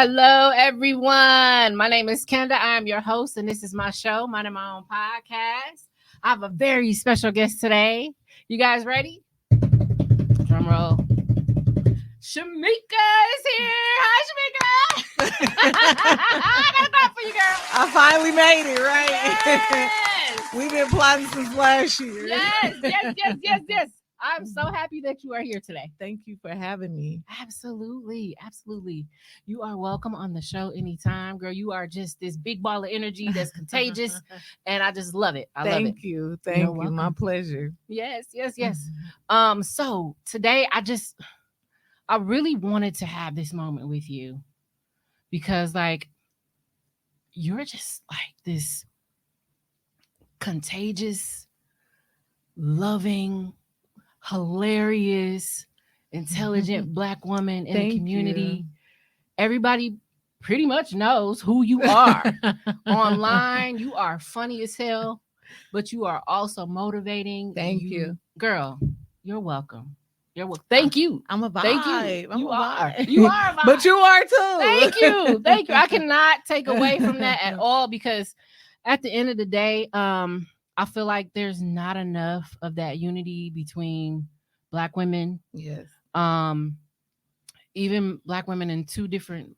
Hello, everyone. My name is Kenda. I am your host, and this is my show, Minding My Own Podcast. I have a very special guest today. You guys ready? Drum roll. Shamika is here. Hi, Shamika. I got a clap for you, girl. I finally made it, right? Yes. We've been plotting since last year. Yes. I'm so happy that you are here today. Thank you for having me. Absolutely. You are welcome on the show anytime, girl. You are just this big ball of energy that's contagious, and I just love it. I love it. Thank you. Thank you. welcome. My pleasure. Yes. So today I really wanted to have this moment with you because you're just like this contagious, loving, hilarious, intelligent Black woman in the community. Everybody pretty much knows who you are. Online, you are funny as hell, but you are also motivating. Thank you. Girl, you're welcome. Thank you. I'm a vibe. Thank you. I'm You a are. vibe. You are a vibe. But you are too. Thank you. I cannot take away from that at all because at the end of the day, I feel like there's not enough of that unity between Black women. Yes. Even Black women in two different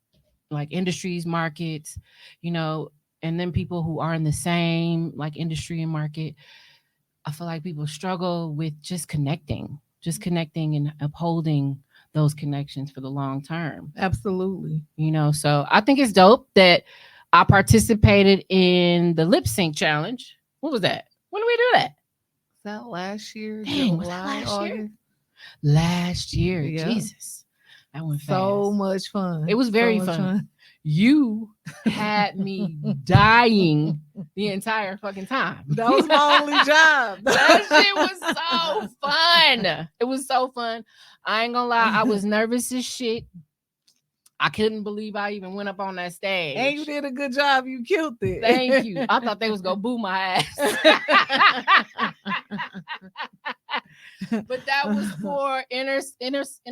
industries, markets, and then people who are in the same industry and market. I feel like people struggle with just connecting and upholding those connections for the long term. Absolutely. So I think it's dope that I participated in the lip sync challenge. What was that? When did we do that? Was that last year? Dang, was that last year? Last year. Yeah. Jesus. That went so much fun. It was very fun. You had me dying the entire fucking time. That was my only job. That shit was so fun. It was so fun. I ain't gonna lie. I was nervous as shit. I couldn't believe I even went up on that stage. And you did a good job. You killed it. Thank you. I thought they was gonna boo my ass. But that was for inner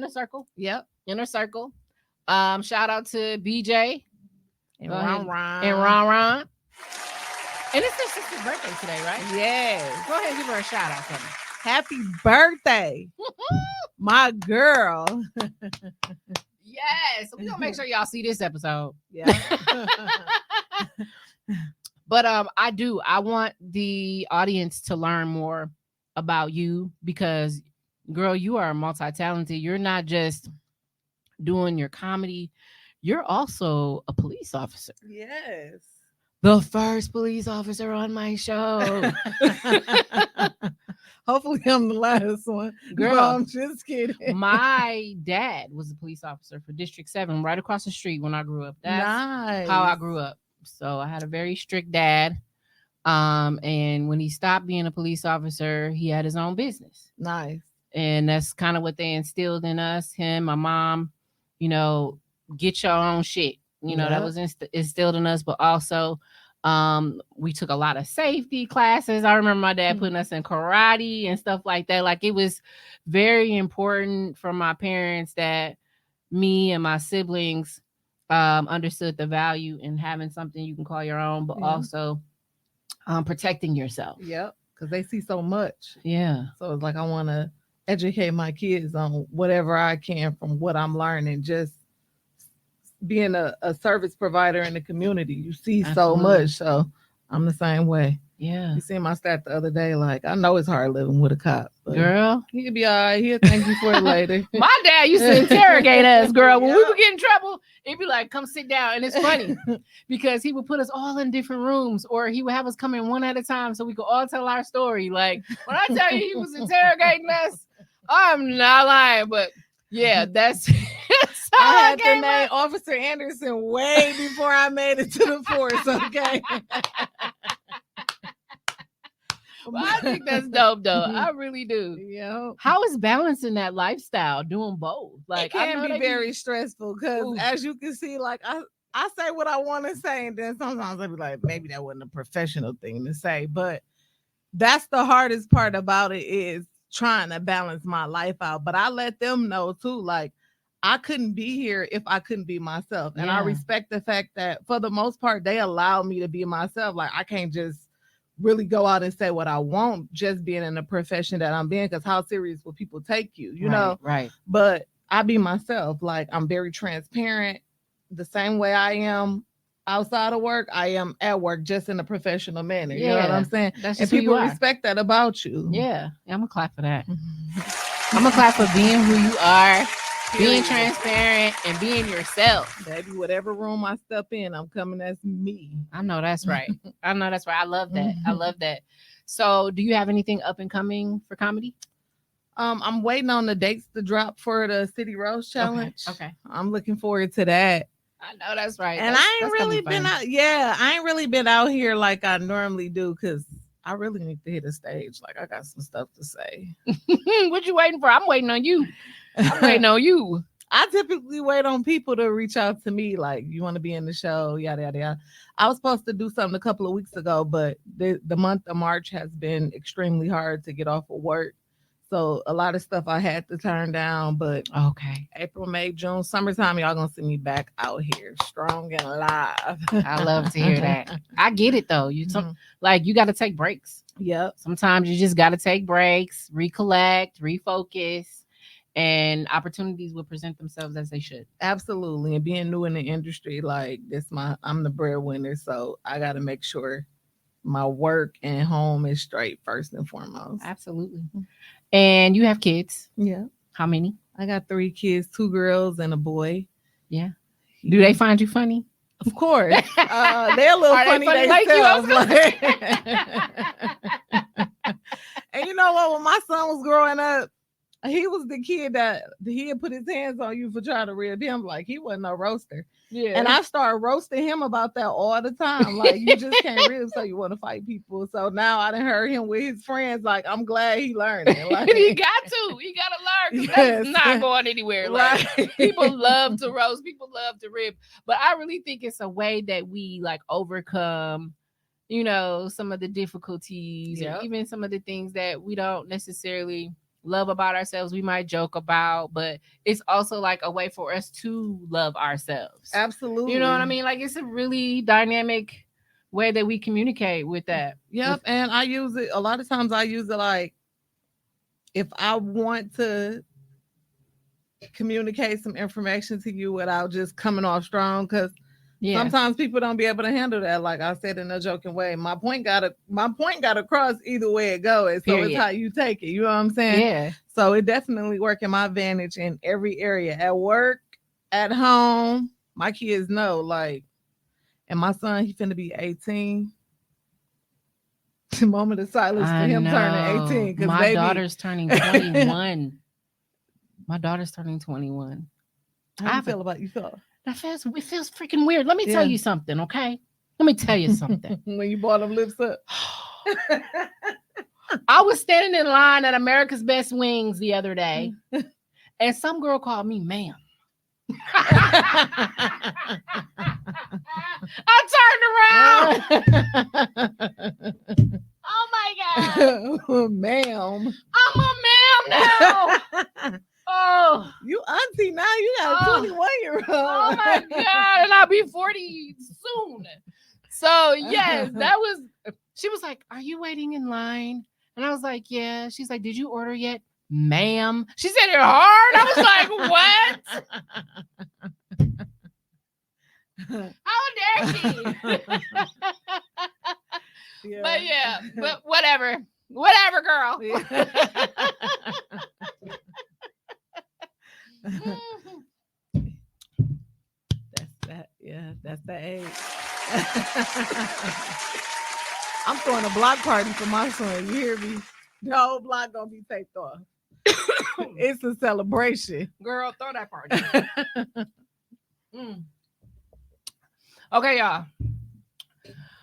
circle. Yep. Inner circle. Shout out to BJ and Ron. And it's their sister's birthday today, right? Yes. Go ahead and give her a shout out for me. Happy birthday, my girl. Yes. So we're gonna make sure y'all see this episode. Yeah. But I want the audience to learn more about you because, girl, you are multi-talented. You're not just doing your comedy. You're also a police officer. Yes. The first police officer on my show. Hopefully I'm the last one. Girl, no, I'm just kidding. My dad was a police officer for District 7 right across the street when I grew up. That's nice. how I grew up. So I had a very strict dad. And when he stopped being a police officer, he had his own business. Nice. And that's kind of what they instilled in us, him, my mom, get your own shit. That was instilled in us, but also we took a lot of safety classes. I remember my dad putting us in karate and stuff like that. It was very important for my parents that me and my siblings understood the value in having something you can call your own, but also protecting yourself. Yep, because they see so much. Yeah. So it's I want to educate my kids on whatever I can from what I'm learning. Just being a service provider in the community, you see so much. So I'm the same way. Yeah. You see my stat the other day. I know it's hard living with a cop. But girl, he'll be all right. He'll thank you for it later. My dad used to interrogate us, girl. When we would get in trouble, he'd be like, come sit down. And it's funny because he would put us all in different rooms or he would have us come in one at a time so we could all tell our story. When I tell you he was interrogating us, I'm not lying, but yeah, that's I had to name Officer Anderson way before I made it to the force, okay? Well, I think that's dope, though. I really do. Yeah. How is balancing that lifestyle, doing both? It can be very stressful because, as you can see, I say what I want to say, and then sometimes I'll be like, maybe that wasn't a professional thing to say, but that's the hardest part about it is trying to balance my life out. But I let them know too, I couldn't be here if I couldn't be myself. And I respect the fact that for the most part, they allow me to be myself. Like I can't just really go out and say what I want just being in the profession that I'm in, because how serious will people take you, you know? Right. But I be myself. Like I'm very transparent. The same way I am outside of work, I am at work, just in a professional manner. You know what I'm saying? And people respect that about you. Yeah. I'm gonna clap for that. I'm gonna clap for being who you are, being transparent, and being yourself. Baby, whatever room I step in, I'm coming as me. I know that's right. I know that's right. I love that. I love that. So, do you have anything up and coming for comedy? I'm waiting on the dates to drop for the City Rose Challenge. Okay. I'm looking forward to that. I know that's right. And I ain't really been out. Yeah, I ain't really been out here like I normally do, because I really need to hit a stage. Like I got some stuff to say. What you waiting for? I'm waiting on you. I'm waiting on you. I typically wait on people to reach out to me, like, you want to be in the show, yada, yada, yada. I was supposed to do something a couple of weeks ago, but the month of March has been extremely hard to get off of work. So a lot of stuff I had to turn down, but okay. April, May, June, summertime, y'all gonna see me back out here, strong and alive. I love to hear that. I get it though. You like you got to take breaks. Yep. Sometimes you just got to take breaks, recollect, refocus, and opportunities will present themselves as they should. Absolutely. And being new in the industry, like I'm the breadwinner, so I got to make sure my work and home is straight first and foremost. Absolutely. And you have kids? Yeah. How many? I got 3 kids, 2 girls and a boy. Yeah. Do they find you funny? Of course. They're a little funny themselves. Like and you know what? When my son was growing up, he was the kid that he had put his hands on you for trying to rib him. Like he wasn't no roaster. Yeah. And I started roasting him about that all the time. Like you just can't rib, so you want to fight people. So now I done heard him with his friends. Like I'm glad he learned it. Like, he got to learn. Yes. That's not going anywhere. Like people love to roast, people love to rib, but I really think it's a way that we like overcome, you know, some of the difficulties or even some of the things that we don't necessarily love about ourselves. We might joke about, but it's also like a way for us to love ourselves. Absolutely. You know what I mean? Like it's a really dynamic way that we communicate with that. Yep. And I use it a lot of times. I use it like if I want to communicate some information to you without just coming off strong, because sometimes people don't be able to handle that. Like I said in a joking way, my point got across either way it goes. So it's how you take it. You know what I'm saying? Yeah. So it definitely worked in my advantage in every area, at work, at home. My kids know, like, and my son, he finna be 18. The moment of silence for him turning 18. Because my daughter's turning 21. My daughter's turning 21. How do you feel about you? It feels freaking weird. Let me tell you something, okay? Let me tell you something. When you bought them lips up. I was standing in line at America's Best Wings the other day, and some girl called me ma'am. I turned around. Oh my God. Ma'am. I'm a ma'am now. Oh, you auntie now. You got a 21-year-old. Oh my God. And I'll be 40 soon. So yes, she was like, are you waiting in line? And I was like, yeah. She's like, did you order yet? Ma'am. She said it hard. I was like, what? How dare she? But whatever, girl. That's the age. I'm throwing a block party for my son. You hear me? The whole block gonna be taped off. It's a celebration. Girl, throw that party. Okay, y'all.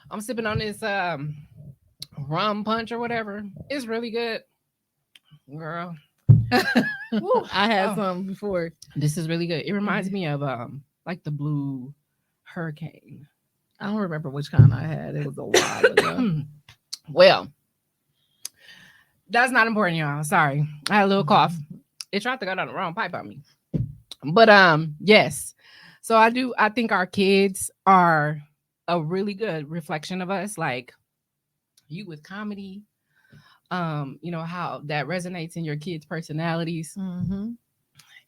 I'm sipping on this rum punch or whatever. It's really good. Girl. I had some before. This is really good. It reminds me of like the Blue Hurricane. I don't remember which kind I had. It was a while ago. Well, that's not important, y'all. Sorry. I had a little cough. It tried to go down the wrong pipe on me. But yes. So I think our kids are a really good reflection of us. Like you with comedy, how that resonates in your kids' personalities. Mm-hmm.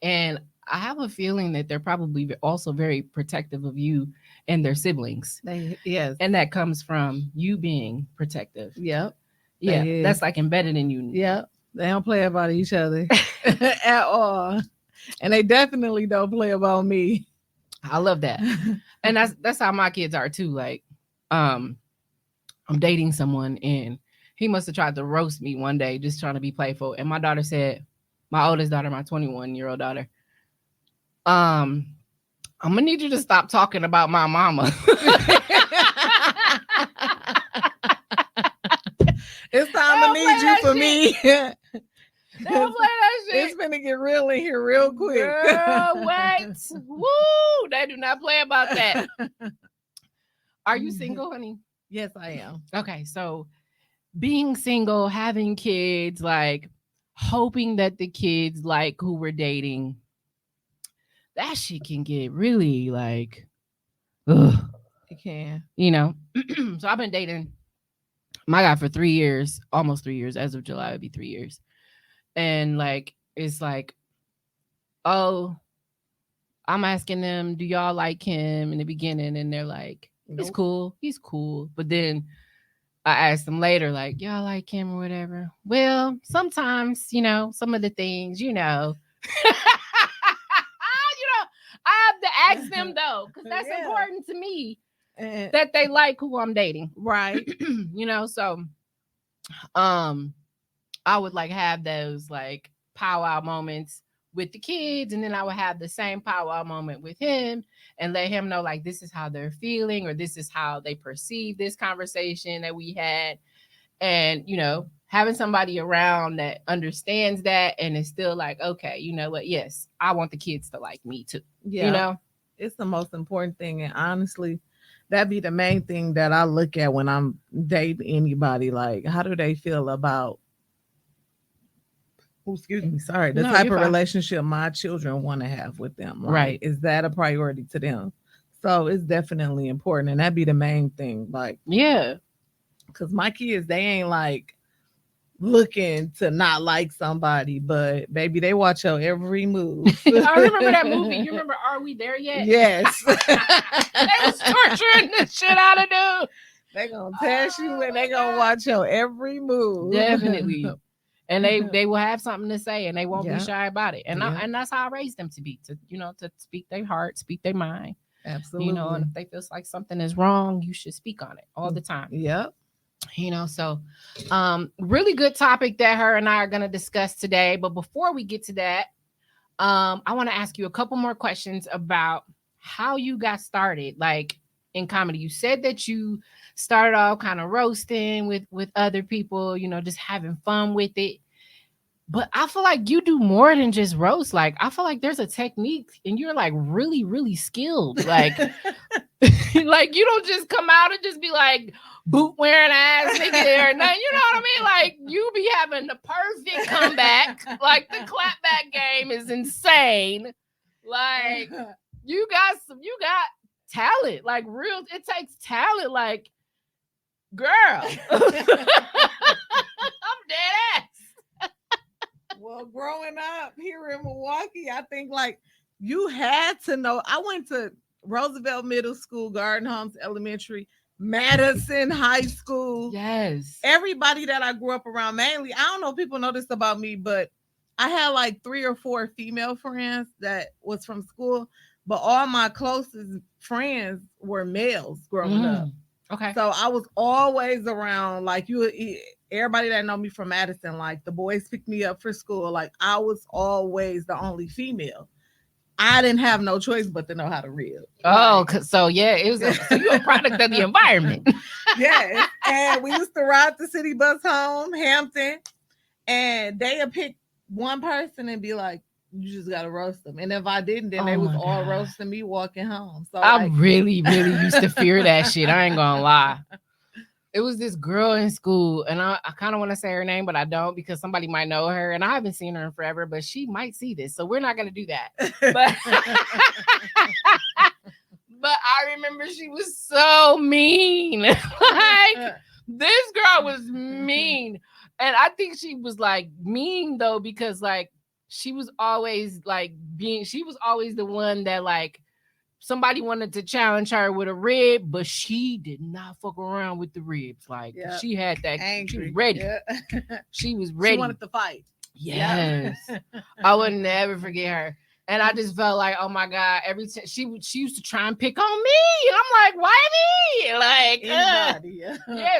And I have a feeling that they're probably also very protective of you and their siblings. Yes. And that comes from you being protective. Yep. Yeah. That's like embedded in you. Yep. They don't play about each other at all. And they definitely don't play about me. I love that. And that's how my kids are too. Like, I'm dating someone and he must have tried to roast me one day just trying to be playful. And my daughter said, my oldest daughter, my 21-year-old daughter, I'm gonna need you to stop talking about my mama. It's time to need you for me. Don't play that shit. It's gonna get real in here real quick. Girl, wait. Woo! They do not play about that. Are you single, honey? Yes, I am. Okay, so being single, having kids, like hoping that the kids like who we're dating, that shit can get really like, ugh. It can. So I've been dating my guy for 3 years, almost 3 years. As of July, it'd be 3 years. And like, it's like, oh, I'm asking them, do y'all like him in the beginning? And they're like, he's cool. He's cool. But then I asked them later, like, y'all like him or whatever. Well, sometimes, some of the things, I have to ask them though, because that's important to me that they like who I'm dating. Right. So I would like have those like powwow moments with the kids, and then I would have the same powwow moment with him and let him know like this is how they're feeling or this is how they perceive this conversation that we had. And having somebody around that understands that and is still like, okay, you know what? Yes, I want the kids to like me too. Yeah. It's the most important thing. And honestly, that'd be the main thing that I look at when I'm dating anybody. Like, how do they feel about, the type of relationship my children want to have with them? Like, right. Is that a priority to them? So it's definitely important. And that'd be the main thing. Like, yeah. Because my kids, they ain't like looking to not like somebody, but baby, they watch your every move. I remember that movie. You remember Are We There Yet? Yes. They was torturing the shit out of dude. They gonna test you and they gonna watch your every move. Definitely. And they will have something to say and they won't be shy about it. And and that's how I raised them to be, to speak their heart, speak their mind. Absolutely. And if they feel like something is wrong, you should speak on it all the time. Yep. So really good topic that her and I are going to discuss today. But before we get to that, I want to ask you a couple more questions about how you got started, like in comedy. You said that you started off kind of roasting with other people, just having fun with it. But I feel like you do more than just roast. Like, I feel like there's a technique and you're like really, really skilled. Like, like you don't just come out and just be like boot wearing ass nigga or nothing. You know what I mean? Like, you be having the perfect comeback. Like, the clapback game is insane. Like, you got talent. Like, real, it takes talent. Like, girl. I'm dead ass. Well, growing up here in Milwaukee, I think like you had to know. I went to Roosevelt Middle School, Garden Homes Elementary, Madison High School. Yes. Everybody that I grew up around, mainly, I don't know if people know this about me, but I had like 3 or 4 female friends that was from school, but all my closest friends were males growing up. Okay. So I was always around like everybody that know me from Madison, like the boys picked me up for school. Like I was always the only female. I didn't have no choice but to know how to read. Oh, so yeah, it was so you're a product of the environment. Yes. And we used to ride the city bus home, Hampton, and they would pick one person and be like, you just gotta roast them. And if I didn't, then they was all roasting me walking home. So I really, really used to fear that shit. I ain't gonna lie. it was this girl in school, and I kind of want to say her name, but I don't because somebody might know her, and I haven't seen her in forever, but she might see this, so we're not gonna do that. But but I remember she was so mean. Like this girl was mean, and I think she was like mean though because like she was always like she was always the one that like. Somebody wanted to challenge her with a rib, but she did not fuck around with the ribs. Like she had that. Angry. She was ready. Yeah. She was ready. She wanted to fight. Yes. I would never forget her. And I just felt like, oh my God, every time she used to try and pick on me. And I'm like, why me? Like, yes,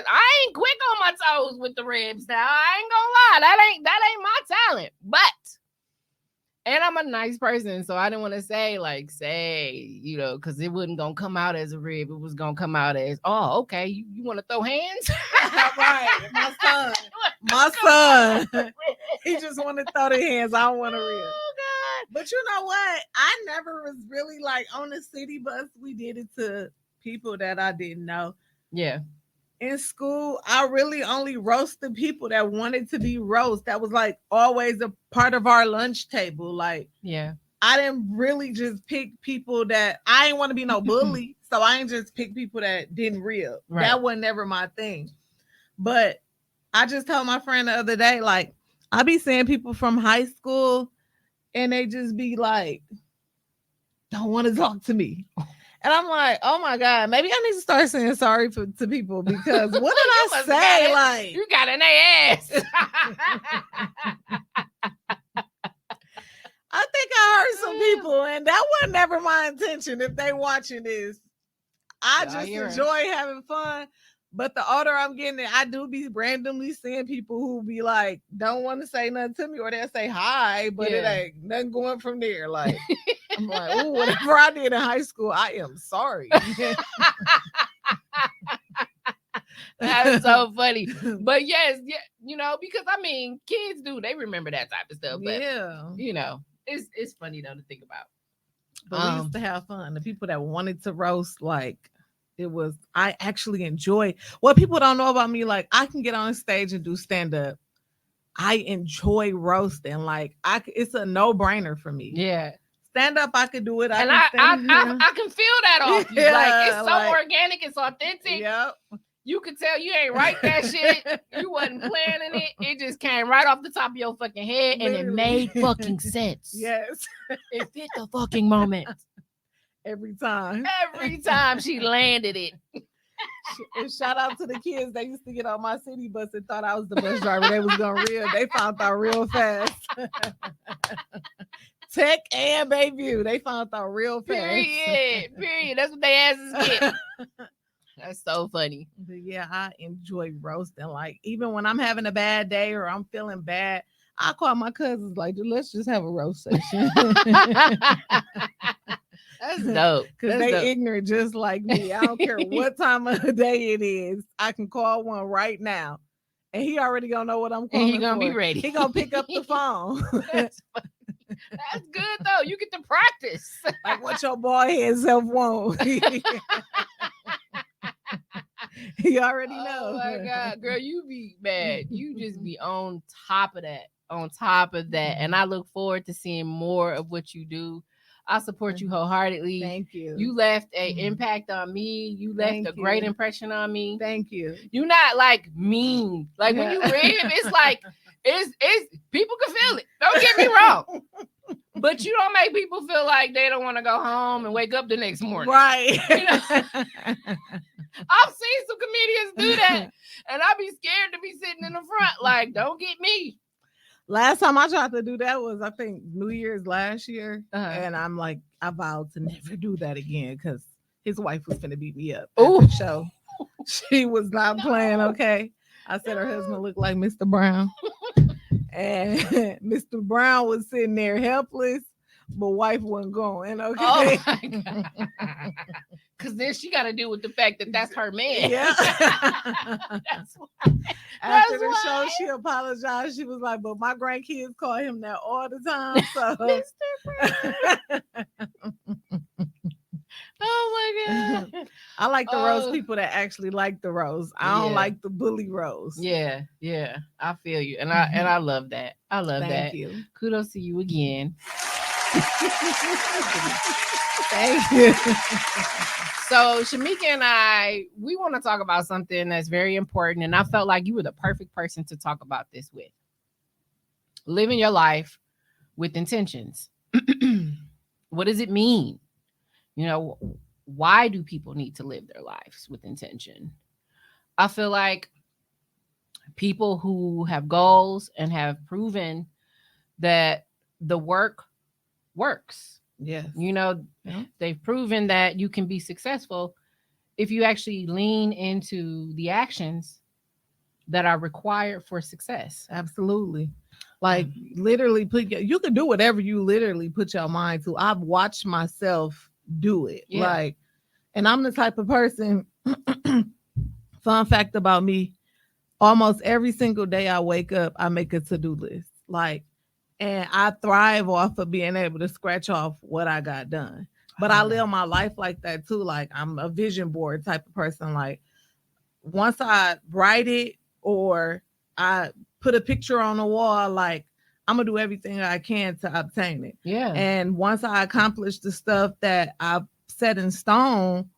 I ain't quick on my toes with the ribs now. I ain't gonna lie. That ain't my talent. But and I'm a nice person, so I didn't want to say, you know, because it wasn't going to come out as a rib. It was going to come out as, oh, okay, you want to throw hands? Right, my son. He just want to throw the hands. I don't want to rib. Oh, God. But you know what? I never was really like on the city bus. We did it to people that I didn't know. Yeah. In school, I really only roasted people that wanted to be roast. That was like always a part of our lunch table. Like, yeah, I didn't really just pick people that I didn't want to be no bully. So I didn't just pick people that didn't rib. Right. That was never my thing. But I just told my friend the other day, like, I be seeing people from high school and they just be like, don't want to talk to me. And I'm like, oh my God, maybe I need to start saying sorry to people because what did I say? Like, you got in their ass. I think I hurt some people, and that was never my intention. If they watching this, I just enjoy having fun. But the older I'm getting, I do be randomly seeing people who be like, don't want to say nothing to me, or they'll say hi, but it ain't nothing going from there. Like, I'm like, oh, whatever I did in high school, I am sorry. That is so funny. But yes, yeah, you know, because I mean, kids they remember that type of stuff. But you know, it's funny though to think about. But we used to have fun. The people that wanted to roast, like, I actually enjoy what people don't know about me. Like, I can get on stage and do stand up. I enjoy roasting. Like, it's a no brainer for me. Yeah. Stand up, I could do it. I can feel that off you. Like, it's so organic, it's authentic. Yep. You could tell you ain't write that shit. You wasn't planning it. It just came right off the top of your fucking head. Literally. And it made fucking sense. Yes. It fit the fucking moment. Every time she landed it. And shout out to the kids that used to get on my city bus and thought I was the bus driver. They was gonna reel. They found out real fast. Tech and Bayview, they found out real fast. Period. That's what they asses get. That's so funny. But yeah, I enjoy roasting. Like, even when I'm having a bad day or I'm feeling bad, I call my cousins like, let's just have a roast session. That's dope. Because they ignorant just like me. I don't care what time of the day it is. I can call one right now. And he already gonna know what I'm calling. And he gonna be ready. He gonna pick up the phone. That's good though. You get to practice. Like what your boy head self want. He already knows. Oh my God, girl, you be bad. You just be on top of that. And I look forward to seeing more of what you do. I support you wholeheartedly. Thank you. You left an impact on me. You left a great impression on me. Thank you. You're not like mean. Like when you rib, it's like it's people can feel it. Don't get me wrong. But you don't make people feel like they don't want to go home and wake up the next morning. Right. You know? I've seen some comedians do that. And I'd be scared to be sitting in the front. Like, don't get me. Last time I tried to do that was, I think, New Year's last year. And I'm like, I vowed to never do that again because his wife was going to beat me up. Oh, so she was not playing. Okay. I said her husband looked like Mr. Brown. And Mr. Brown was sitting there helpless, but wife wasn't going. Okay. Oh my God. Because then she got to deal with the fact that that's her man. Yeah. After the show, she apologized. She was like, but my grandkids call him that all the time. So. Mr. Brown. Oh my God. I like the roast Oh. people that actually like the roast. I don't Yeah. like the bully roast. Yeah, I feel you, and I love that. I love Thank that. you. Kudos to you again. Thank you. So Shamika and we want to talk about something that's very important, and I felt like you were the perfect person to talk about this with. Living your life with intentions. What does it mean? You know, why do people need to live their lives with intention? I feel like people who have goals and have proven that the work works. Yes. You know, they've proven that you can be successful if you actually lean into the actions that are required for success. Absolutely. Like literally you can do whatever you literally put your mind to. I've watched myself do it. Yeah. Like, and I'm the type of person, fun fact about me, almost every single day I wake up, I make a to-do list. Like, and I thrive off of being able to scratch off what I got done. But I live my life like that too. Like, I'm a vision board type of person. Like, once I write it or I put a picture on the wall, like, I'm gonna do everything I can to obtain it. Yeah. And once I accomplish the stuff that I've set in stone,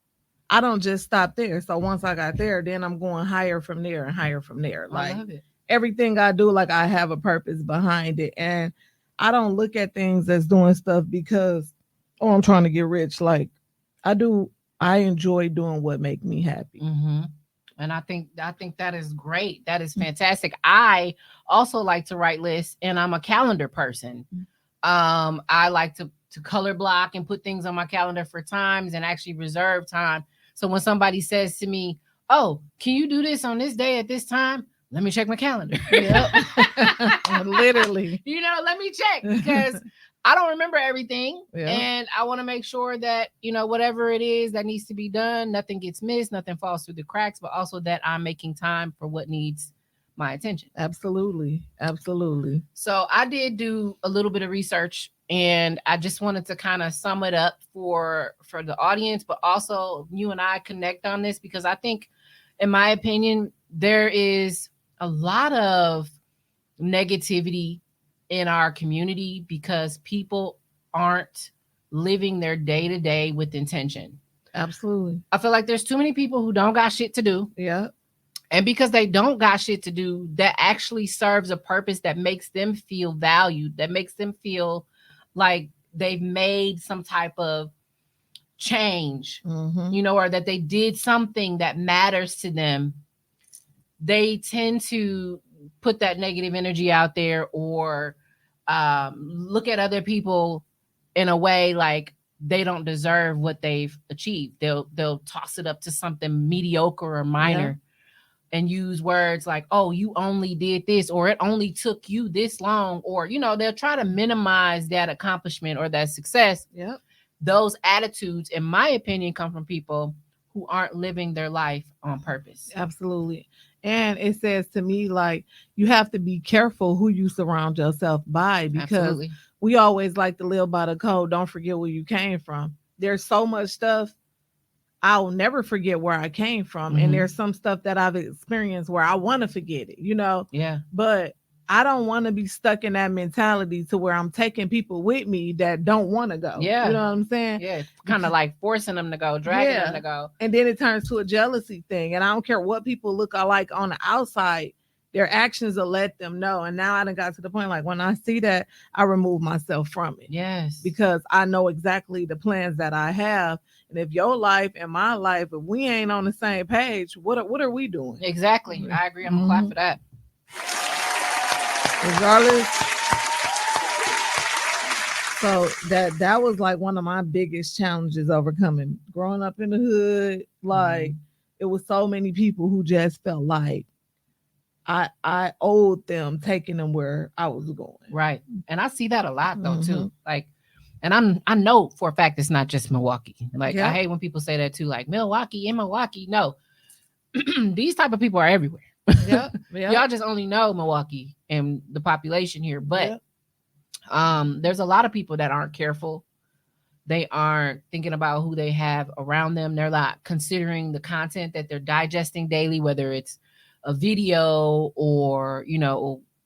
I don't just stop there. So once I got there, then I'm going higher from there and higher from there. Like, I love it. Everything I do, like, I have a purpose behind it. And I don't look at things as doing stuff because, oh, I'm trying to get rich. Like, I enjoy doing what make me happy. Mm-hmm. And I think that is great. That is fantastic. I also like to write lists, and I'm a calendar person. I like to color block and put things on my calendar for times and actually reserve time. So when somebody says to me, "Oh, can you do this on this day at this time?" Let me check my calendar. Yep. Literally. You know, let me check, because I don't remember everything. Yeah. And I want to make sure that, you know, whatever it is that needs to be done, nothing gets missed, nothing falls through the cracks, but also that I'm making time for what needs my attention. Absolutely. Absolutely. So I did do a little bit of research, and I just wanted to kind of sum it up for the audience, but also you and I connect on this, because I think, in my opinion, there is a lot of negativity in our community because people aren't living their day-to-day with intention. Absolutely. I feel like there's too many people who don't got shit to do. Yeah. And because they don't got shit to do, that actually serves a purpose that makes them feel valued, that makes them feel like they've made some type of change, you know, or that they did something that matters to them. They tend to put that negative energy out there, or look at other people in a way like they don't deserve what they've achieved. They'll toss it up to something mediocre or minor, and use words like, "Oh, you only did this," or "It only took you this long," or, you know, they'll try to minimize that accomplishment or that success. Yeah. Those attitudes, in my opinion, come from people who aren't living their life on purpose. Absolutely. And it says to me, like, you have to be careful who you surround yourself by, because Absolutely. we always like to live by the code. Don't forget where you came from. There's so much stuff I'll never forget where I came from. And there's some stuff that I've experienced where I want to forget it, you know? Yeah. But I don't want to be stuck in that mentality to where I'm taking people with me that don't want to go. Yeah. You know what I'm saying? Yeah. Kind of like forcing them to go, dragging them to go. And then it turns to a jealousy thing. And I don't care what people look like on the outside, their actions will let them know. And now I done got to the point, like, when I see that, I remove myself from it. Yes. Because I know exactly the plans that I have. And if your life and my life, if we ain't on the same page, what are we doing? Exactly. I agree. I'm gonna clap for that. Regardless. So that was like one of my biggest challenges overcoming. Growing up in the hood, like, it was so many people who just felt like I owed them taking them where I was going. Right. And I see that a lot though too. Like, and I know for a fact it's not just Milwaukee. Like, I hate when people say that too, like Milwaukee in Milwaukee. No. These type of people are everywhere. Y'all just only know Milwaukee and the population here, but there's a lot of people that aren't careful, They aren't thinking about who they have around them. They're not considering the content that they're digesting daily, whether it's a video or,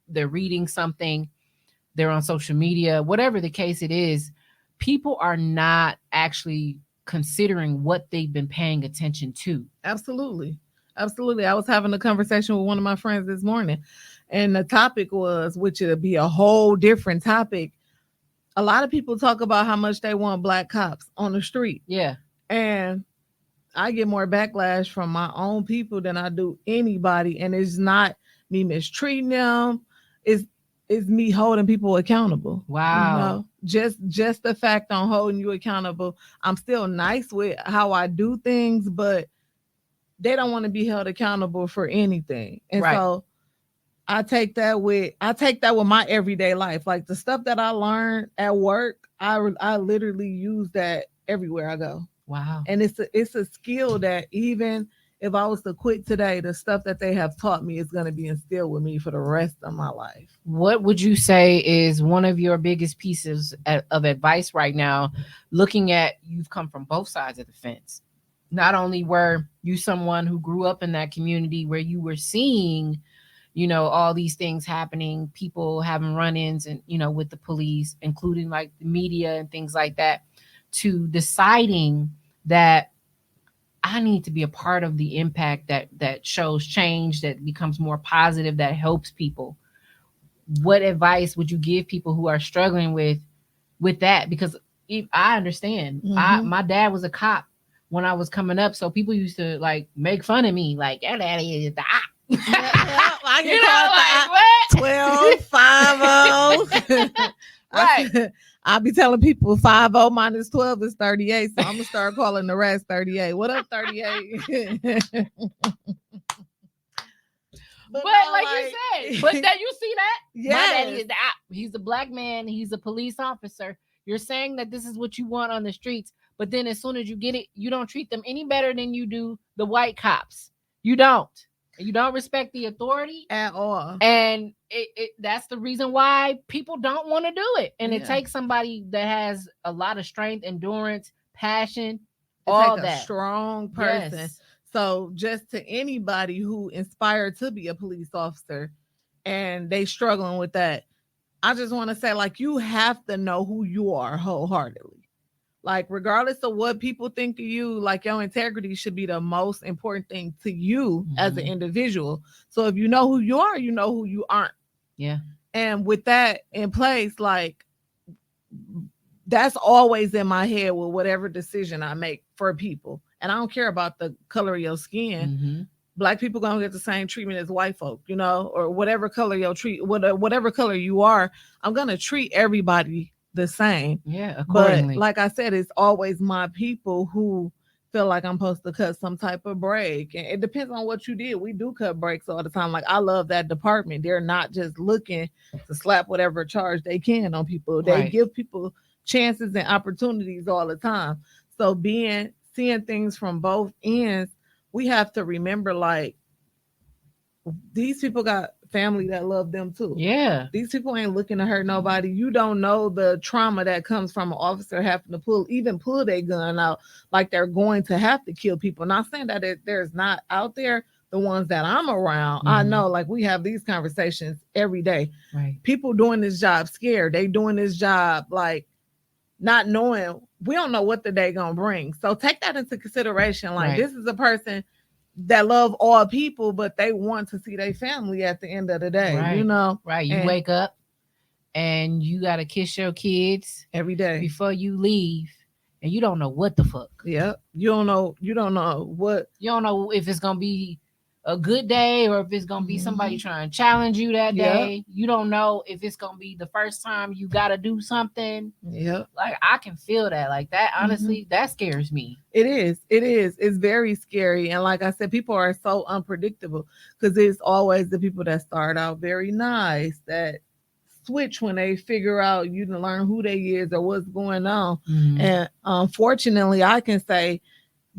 they're reading something, they're on social media, whatever the case it is. People are not actually considering what they've been paying attention to. Absolutely. Absolutely. I was having a conversation with one of my friends this morning, and the topic was, which it'll be a whole different topic. A lot of people talk about how much they want black cops on the street. Yeah. And I get more backlash from my own people than I do anybody. And it's not me mistreating them. It's me holding people accountable. Wow. Just the fact on holding you accountable. I'm still nice with how I do things, but they don't want to be held accountable for anything. And so I take that with my everyday life. Like the stuff that I learned at work, I literally use that everywhere I go. Wow. And it's a skill that even if I was to quit today, the stuff that they have taught me is going to be instilled with me for the rest of my life. What would you say is one of your biggest pieces of advice right now, looking at you've come from both sides of the fence? Not only were you someone who grew up in that community where you were seeing, all these things happening, people having run-ins and, with the police, including like the media and things like that, to deciding that I need to be a part of the impact that shows change, that becomes more positive, that helps people. What advice would you give people who are struggling with that? Because I understand. My dad was a cop when I was coming up, so people used to like make fun of me, like, "Your daddy is the op." I get called like, what? 12, 5-0. Right. I'll be telling people 50 minus 12 is 38. So I'm going to start calling the rest 38. What up, 38? But like you said, but that you see that? Yes. My daddy is the op. He's a black man. He's a police officer. You're saying that this is what you want on the streets. But then as soon as you get it, you don't treat them any better than you do the white cops. You don't. You don't respect the authority at all. And that's the reason why people don't want to do it. And it takes somebody that has a lot of strength, endurance, passion, all that. A strong person. Yes. So just to anybody who inspired to be a police officer and they struggling with that, I just want to say, like, you have to know who you are wholeheartedly. Like, regardless of what people think of you, like, your integrity should be the most important thing to you as an individual. So if you know who you are, you know who you aren't. Yeah. And with that in place, like, that's always in my head with whatever decision I make for people. And I don't care about the color of your skin. Black people gonna get the same treatment as white folk, or whatever color whatever color you are. I'm gonna treat everybody the same. Yeah, accordingly. But like I said, it's always my people who feel like I'm supposed to cut some type of break. And it depends on what you did. We do cut breaks all the time. Like, I love that department. They're not just looking to slap whatever charge they can on people. They give people chances and opportunities all the time. So seeing things from both ends, we have to remember, like, these people got family that love them too. Yeah. These people ain't looking to hurt nobody. You don't know the trauma that comes from an officer having to pull their gun out, like they're going to have to kill people. Not saying that there's not out there. The ones that I'm around, I know, like, we have these conversations every day. Right. People doing this job scared. They doing this job, like, not knowing, we don't know what the day gonna bring. So take that into consideration. Like, this is a person that love all people, but they want to see their family at the end of the day, Right. You wake up and you got to kiss your kids every day before you leave, and you don't know what the fuck. Yeah. You don't know what. You don't know if it's going to be a good day or if it's going to be somebody trying to challenge you that day. You don't know if it's going to be the first time you got to do something. Yeah. Like, I can feel that. Like, that, honestly, that scares me. It is. It's very scary. And like I said, people are so unpredictable because it's always the people that start out very nice that switch when they figure out you to learn who they is or what's going on. And unfortunately, I can say,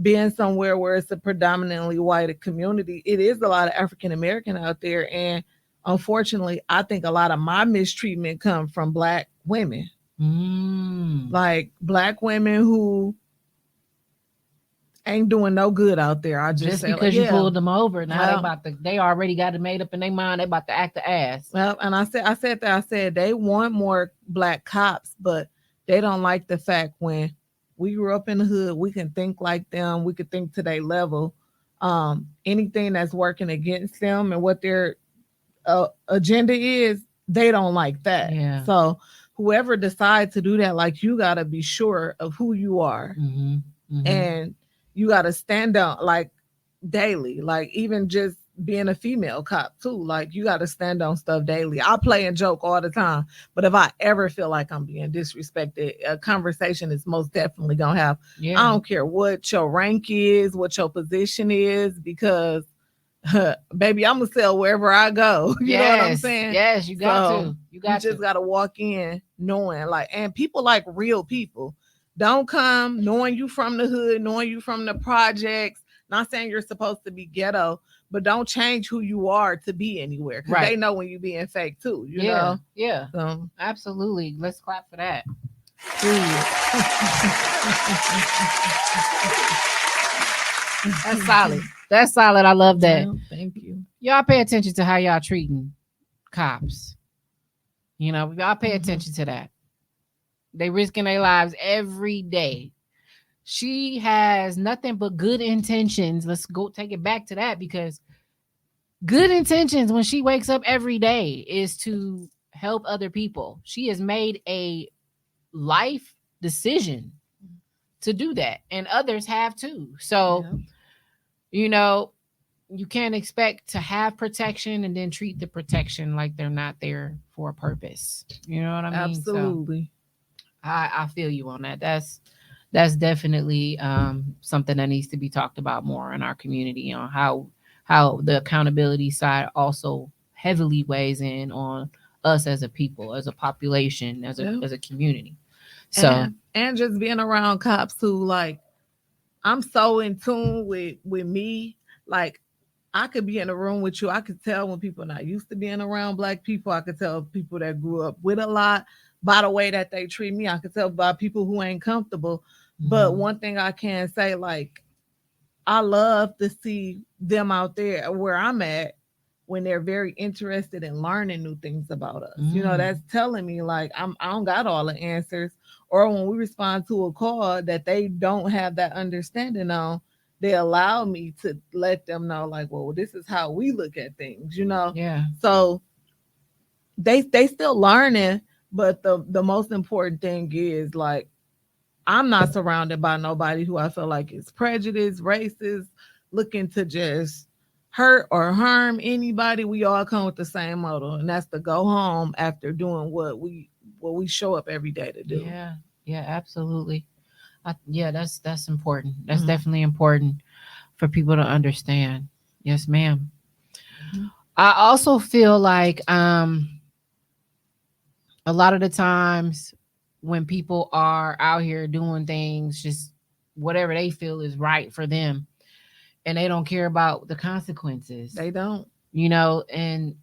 being somewhere where it's a predominantly white community, it is a lot of African American out there. And unfortunately, I think a lot of my mistreatment comes from Black women. Like black women who ain't doing no good out there. I just say, because like, you pulled them over, now well, they already got it made up in their mind. They about to act the ass. Well, and I said they want more black cops, but they don't like the fact when we grew up in the hood, we can think like them, we could think to their level. Anything that's working against them and what their agenda is, they don't like that. Yeah. So whoever decides to do that, like you got to be sure of who you are, and you got to stand out like daily, like even just being a female cop too. Like you got to stand on stuff daily. I play and joke all the time, but if I ever feel like I'm being disrespected, a conversation is most definitely gonna have. Yeah. I don't care what your rank is, what your position is, because baby, I'm gonna sell wherever I go. You know what I'm saying? Yes, you got to. You just gotta walk in knowing, like, and people like real people. Don't come knowing you from the hood, knowing you from the projects. Not saying you're supposed to be ghetto, but don't change who you are to be anywhere, because they know when you're being fake too. You know? Yeah. So, absolutely. Let's clap for that. That's solid. That's solid. I love that. Well, thank you. Y'all pay attention to how y'all treating cops. You know, y'all pay attention to that. They risking their lives every day. She has nothing but good intentions. Let's go take it back to that, because good intentions when she wakes up every day is to help other people. She has made a life decision to do that, and others have too. So, you know, you can't expect to have protection and then treat the protection like they're not there for a purpose. You know what I mean? Absolutely. So I feel you on that. That's definitely something that needs to be talked about more in our community, on how the accountability side also heavily weighs in on us as a people, as a population, as a community. So and just being around cops who, like, I'm so in tune with me. Like, I could be in a room with you. I could tell when people are not used to being around black people. I could tell people that grew up with a lot by the way that they treat me. I could tell by people who ain't comfortable. But one thing I can say, like, I love to see them out there where I'm at when they're very interested in learning new things about us. You know, that's telling me, like, I don't got all the answers. Or when we respond to a call that they don't have that understanding on, they allow me to let them know, like, well, this is how we look at things, you know? Yeah. So they still learning, but the most important thing is, like, I'm not surrounded by nobody who I feel like is prejudiced, racist, looking to just hurt or harm anybody. We all come with the same motto, and that's to go home after doing what we show up every day to do. Yeah, absolutely. That's important. That's definitely important for people to understand. Yes, ma'am. I also feel like a lot of the times when people are out here doing things, just whatever they feel is right for them, and they don't care about the consequences. They don't. You know, and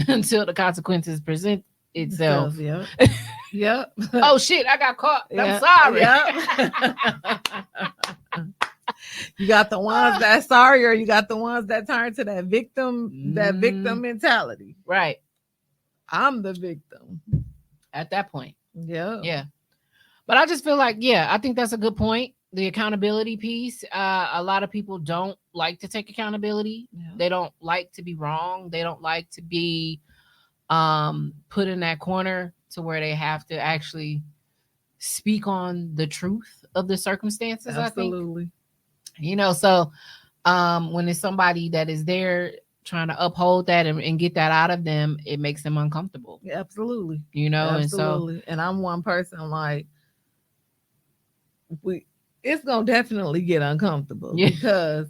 until the consequences present itself. Yeah. Yep. Oh shit, I got caught. I'm sorry. Yep. You got the ones that sorry, or you got the ones that turn to that victim mentality. Right. I'm the victim at that point. Yeah. But I just feel like, I think that's a good point. The accountability piece. A lot of people don't like to take accountability. Yeah. They don't like to be wrong. They don't like to be put in that corner to where they have to actually speak on the truth of the circumstances. Absolutely. I think. You know, so when it's somebody that is there trying to uphold that and get that out of them, it makes them uncomfortable. Yeah, absolutely. You know, absolutely. And I'm one person, like, it's gonna definitely get uncomfortable because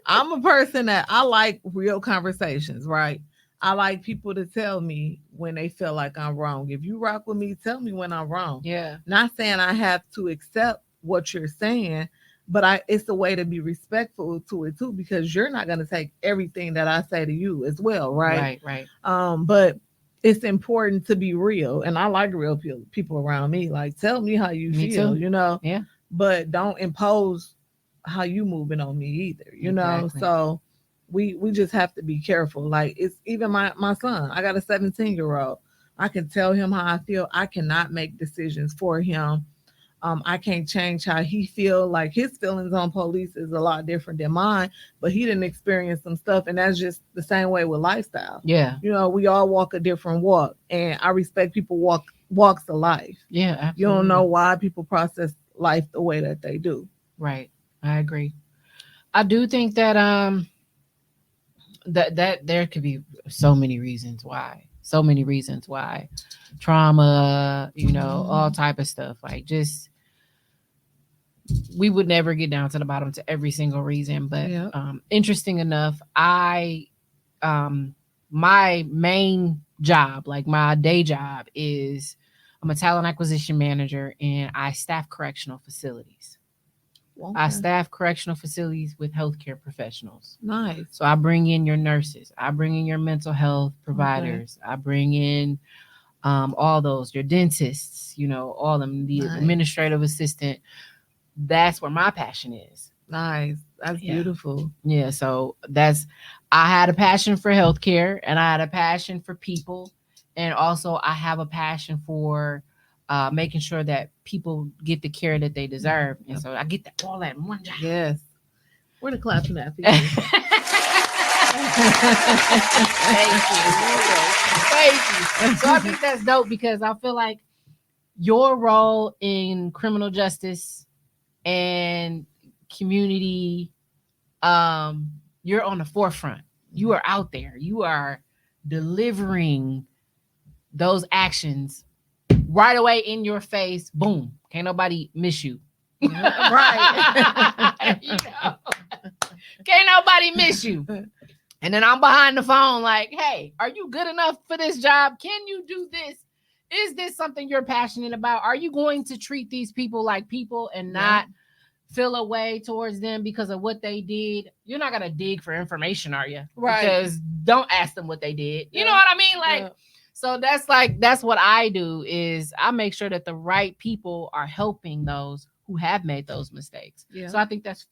I'm a person that I like real conversations, right? I like people to tell me when they feel like I'm wrong. If you rock with me, tell me when I'm wrong. Yeah. Not saying I have to accept what you're saying, but it's a way to be respectful to it too, because you're not going to take everything that I say to you as well, right? Right. But it's important to be real. And I like real people around me. Like, tell me how you Me feel, too. you know, Yeah. but don't impose how you moving on me either, you know. Exactly. So we just have to be careful. Like, it's even my son. I got a 17-year-old. I can tell him how I feel. I cannot make decisions for him. I can't change how he feel. Like, his feelings on police is a lot different than mine, but he didn't experience some stuff, and that's just the same way with lifestyle. Yeah. You know, we all walk a different walk, and I respect people walks of life. Yeah, You don't know absolutely. why people process life the way that they do. Right. I agree. I do think that that there could be so many reasons why. So many reasons why. Trauma, all type of stuff. Like, just we would never get down to the bottom to every single reason, but Yeah. interesting enough, I my main job, like my day job, is I'm a talent acquisition manager and I staff correctional facilities. I Okay. staff correctional facilities with healthcare professionals. Nice. So I bring in your nurses, I bring in your mental health Okay. providers, I bring in all those, your dentists, all of them, the Nice. administrative assistant. That's where my passion is. Nice. That's Yeah. beautiful. Yeah. So I had a passion for healthcare and I had a passion for people. And also, I have a passion for making sure that people get the care that they deserve. And so I get that all that in one job. Yes. We're the clapping at for you. Thank you. Thank you. So I think that's dope because I feel like your role in criminal justice and community, you're on the forefront. You are out there. You are delivering those actions right away in your face. Boom. Can't nobody miss you. Right. Can't nobody miss you. And then I'm behind the phone like, hey, are you good enough for this job? Can you do this? Is this something you're passionate about? Are you going to treat these people like people and not feel a way towards them because of what they did? You're not going to dig for information, are you? Right. Because don't ask them what they did. You know what I mean? Like, so that's what I do is I make sure that the right people are helping those who have made those mistakes. Yeah. So I think that's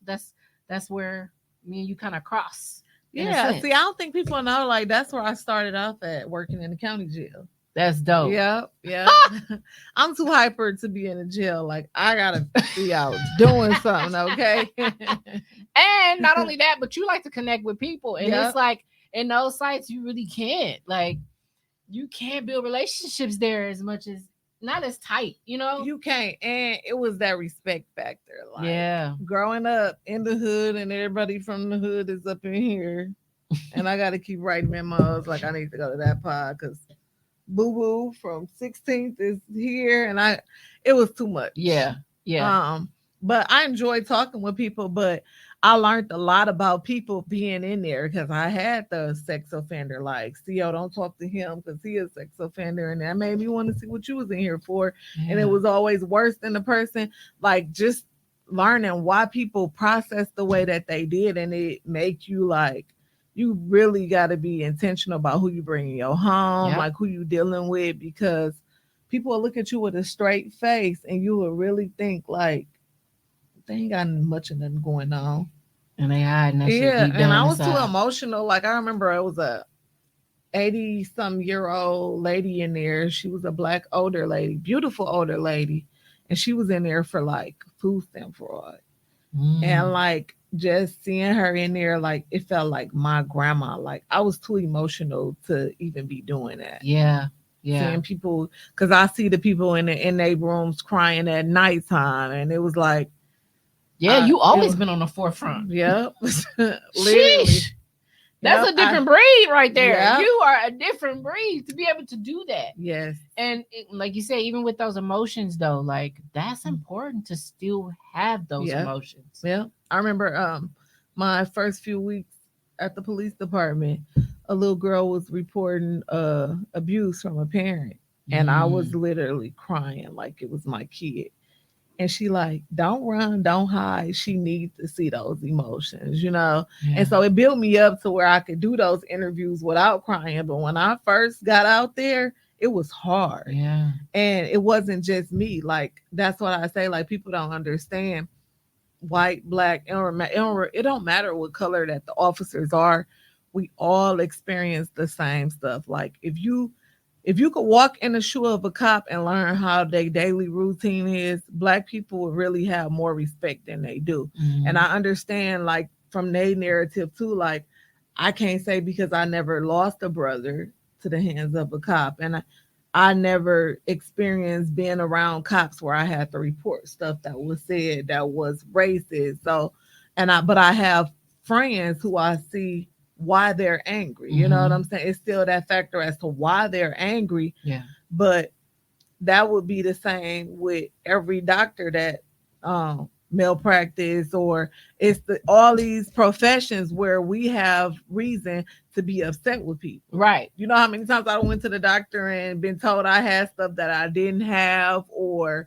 where me and you kind of cross. Yeah. See, I don't think people know, like, that's where I started off at, working in the county jail. That's dope. Yeah. Yeah. I'm too hyper to be in a jail. Like, I gotta be out doing something, okay? And not only that, but you like to connect with people. And it's like in those sites, you really can't. Like, you can't build relationships there as much as not as tight, You can't. And it was that respect factor. Like, yeah. Growing up in the hood and everybody from the hood is up in here. And I gotta keep writing memos like I need to go to that pod because Boo Boo from 16th is here, and it was too much. Yeah. But I enjoy talking with people, but I learned a lot about people being in there because I had the sex offender, like, CO, don't talk to him because he is a sex offender, and that made me want to see what you was in here for. Yeah. And it was always worse than the person. Like, just learning why people process the way that they did, and it make you like, you really got to be intentional about who you bring in your home, like who you dealing with, because people will look at you with a straight face and you will really think like they ain't got much of nothing going on. And they hiding that shit deep down and I was inside. too emotional. Like, I remember it was a 80-some-year-old lady in there. She was a Black older lady, beautiful older lady. And she was in there for like food stamp fraud. And like, just seeing her in there, like, it felt like my grandma. Like, I was too emotional to even be doing that. Yeah. Seeing people, because I see the people in their rooms crying at nighttime, and it was like, you always been on the forefront. Yep. Literally. That's a different breed right there. Yep. You are a different breed to be able to do that. Yes. And like you say, even with those emotions though, like, that's important to still have those emotions. Yeah. I remember my first few weeks at the police department, a little girl was reporting abuse from a parent. And I was literally crying like it was my kid. And she like, don't run, don't hide. She needs to see those emotions, you know? Yeah. And so it built me up to where I could do those interviews without crying. But when I first got out there, it was hard. Yeah. And it wasn't just me. Like, that's what I say. Like, people don't understand white, black, it don't matter what color that the officers are. We all experience the same stuff. Like, if you could walk in the shoe of a cop and learn how their daily routine is, black people would really have more respect than they do. Mhm. And I understand, like, from their narrative too, like, I can't say because I never lost a brother to the hands of a cop. And I never experienced being around cops where I had to report stuff that was said that was racist. So, but I have friends who I see why they're angry. You know what I'm saying? It's still that factor as to why they're angry. Yeah. But that would be the same with every doctor that malpractice, or it's all these professions where we have reason to be upset with people. Right. You know how many times I went to the doctor and been told I had stuff that I didn't have, or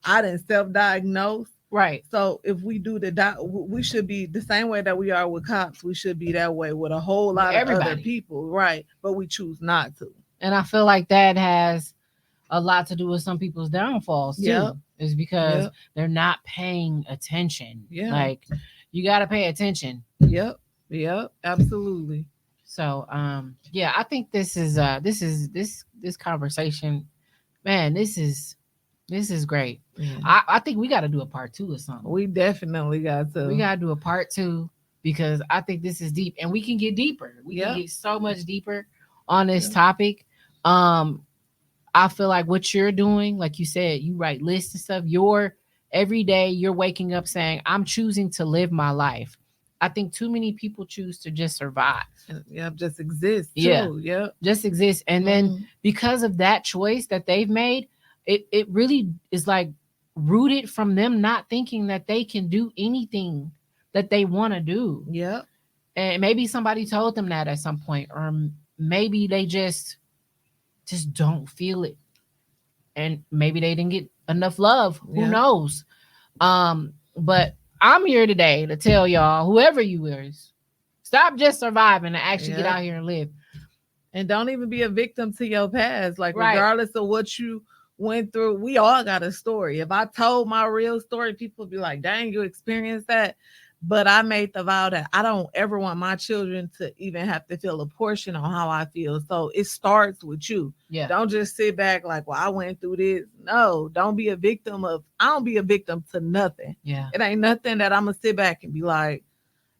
I didn't self-diagnose. Right. So if we do we should be the same way that we are with cops. We should be that way with a whole lot of other people. Right. But we choose not to. And I feel like that has a lot to do with some people's downfalls too. Yep. Is because they're not paying attention. Yeah. Like, you got to pay attention. Yep. Absolutely. So, yeah, I think this conversation, man, this is great. Yeah. I think we got to do a part 2 or something. We definitely got to. We got to do a part 2 because I think this is deep, and we can get deeper. We can get so much deeper on this topic. I feel like what you're doing, like you said, you write lists and stuff. Every day you're waking up saying, I'm choosing to live my life. I think too many people choose to just survive. Yeah, just exist. Too. Yeah. Just exist. And then because of that choice that they've made, it really is like rooted from them not thinking that they can do anything that they want to do. Yeah. And maybe somebody told them that at some point, or maybe they just don't feel it, and maybe they didn't get enough love. Who knows? But I'm here today to tell y'all, whoever you is, stop just surviving and actually get out here and live. And don't even be a victim to your past. Like, regardless of what you went through, we all got a story. If I told my real story, people would be like, dang, you experienced that. But I made the vow that I don't ever want my children to even have to feel a portion on how I feel. So it starts with you. Yeah. Don't just sit back like, well, I went through this. No, don't be a victim of, I don't be a victim to nothing. Yeah. It ain't nothing that I'm going to sit back and be like,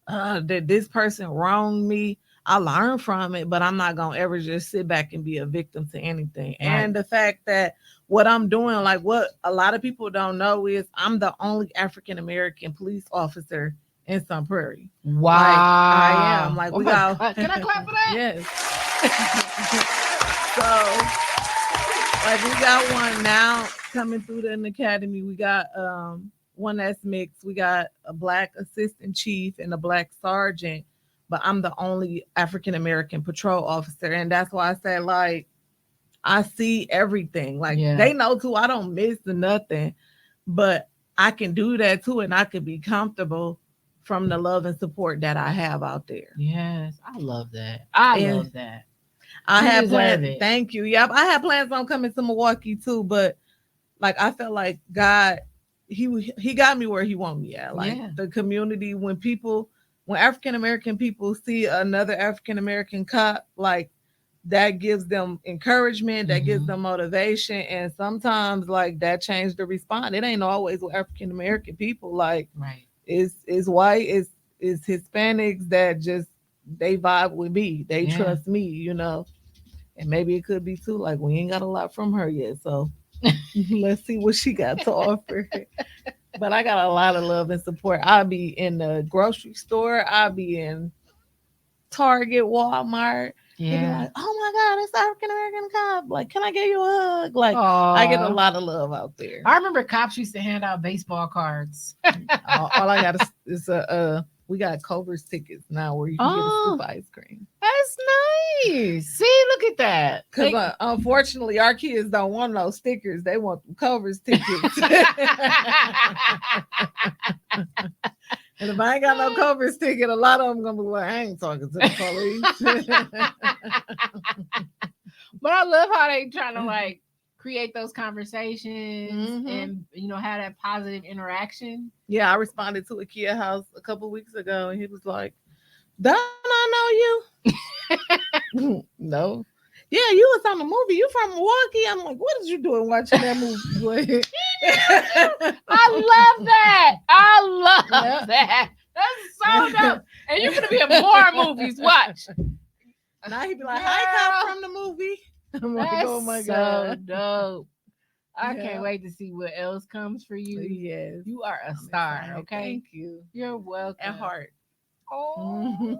that this person wronged me. I learned from it, but I'm not going to ever just sit back and be a victim to anything. Right. And the fact that what I'm doing, like what a lot of people don't know is I'm the only African-American police officer in Sun Prairie. Wow. Like, I am. Like, we got. Can I clap for that? Yes. So, like, we got one now coming through the academy. We got one that's mixed. We got a black assistant chief and a black sergeant, but I'm the only African-American patrol officer. And that's why I said, like, I see everything. Like, they know too, I don't miss nothing, but I can do that too. And I can be comfortable from the love and support that I have out there. Yes, I love that. I love that. I had plans. Thank you. Yep, I had plans on coming to Milwaukee too, but like I felt like God, he got me where he wanted me at. Like the community, when African American people see another African American cop, like that gives them encouragement, that gives them motivation, and sometimes like that changed the response. It ain't always with African American people. Like it's white, it's Hispanics that just they vibe with me, they trust me, you know. And maybe it could be too, like we ain't got a lot from her yet, so let's see what she got to offer. But I got a lot of love and support. I'll be in the grocery store, I'll be in Target, Walmart. Yeah. Like, oh my God, it's African American cop. Like, can I give you a hug? Like, I get a lot of love out there. I remember cops used to hand out baseball cards. all I got is we got Culver's tickets now where you can get a scoop of ice cream. That's nice. See, look at that. Because unfortunately, our kids don't want no stickers. They want covers tickets. And if I ain't got no covers ticket, a lot of them gonna be like, I ain't talking to the police. But I love how they trying to like create those conversations and have that positive interaction. Yeah, I responded to a Kia House a couple weeks ago, and he was like, "Don't I know you?" No. Yeah, you was on the movie. You from Milwaukee? I'm like, what is you doing watching that movie? I love that. I love that. That's so dope. And you're gonna be in more movies. Watch. Now he be like, "Hi, cop from the movie." I'm like, That's oh my so god, dope. I can't wait to see what else comes for you. Yes, you are a star. Excited. Okay, thank you. You're welcome. At heart. Oh.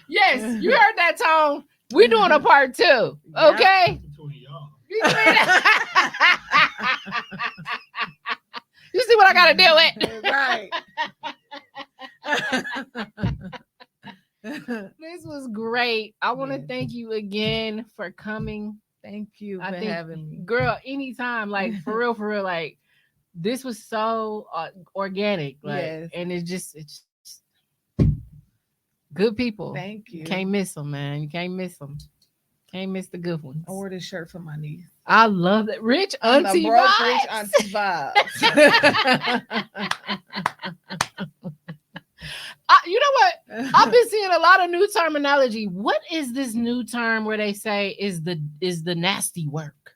Yes, you heard that, Tone. We're doing a part 2. Okay. Between y'all. You see what I gotta deal with? Right. This was great. I want to Yes. thank you again for coming. Thank you for I think, having me. girl, anytime. Like for real, like this was so organic. Like, Yes. and it's just good people. Thank you. You can't miss them, man. You can't miss them. Can't miss the good ones. I wore this shirt for my niece. I love that. Rich I'm the auntie broke vibes. rich auntie vibes. You know what? I've been seeing a lot of new terminology. What is this new term where they say is the nasty work?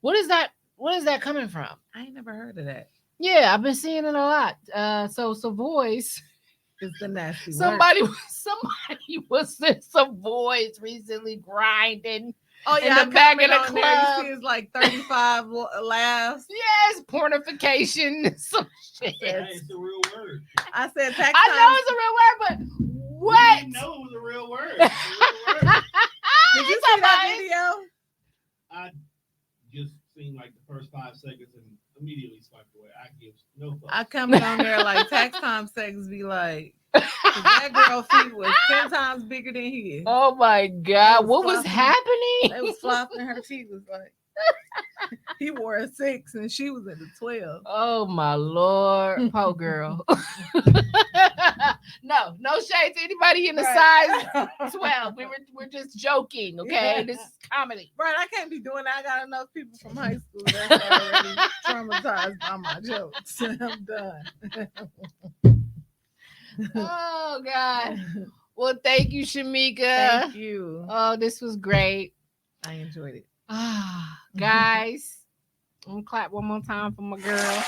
What is that? What is that coming from? I ain't never heard of that. Yeah, I've been seeing it a lot. So voice. It's the nasty work. Somebody was in some voice recently grinding. Oh in the back of the club. There, you see it's like 35 laughs. Yes, pornification. Some shit. It's a real word. I said tax I know it's a real word, but what? You know it was a real word. It was a real word. Did you see that video? I just seen like the first 5 seconds and immediately swiped away. I give no fuck. I come on there like tax time seconds be like, that girl feet was 10 times bigger than his. Oh my God. What was flopping. happening? They was flopping. Her feet was like, he wore a 6 and she was at the 12. Oh my Lord. Poor girl. No shade to anybody in the size 12. We're just joking, okay? Yeah. This is comedy. Right, I can't be doing that. I got enough people from high school that's already traumatized by my jokes. I'm done. Oh God. Well, thank you, Shamika. Thank you. Oh, this was great. I enjoyed it. Guys, I'm gonna clap one more time for my girl.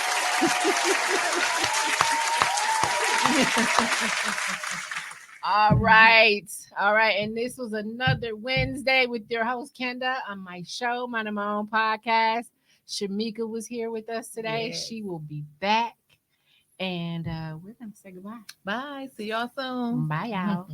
All right. And this was another Wednesday with your host Kenda on my show, Mind My Own Podcast. Shamika was here with us today. Yes. She will be back. And we're gonna say goodbye. Bye. See y'all soon. Bye, y'all.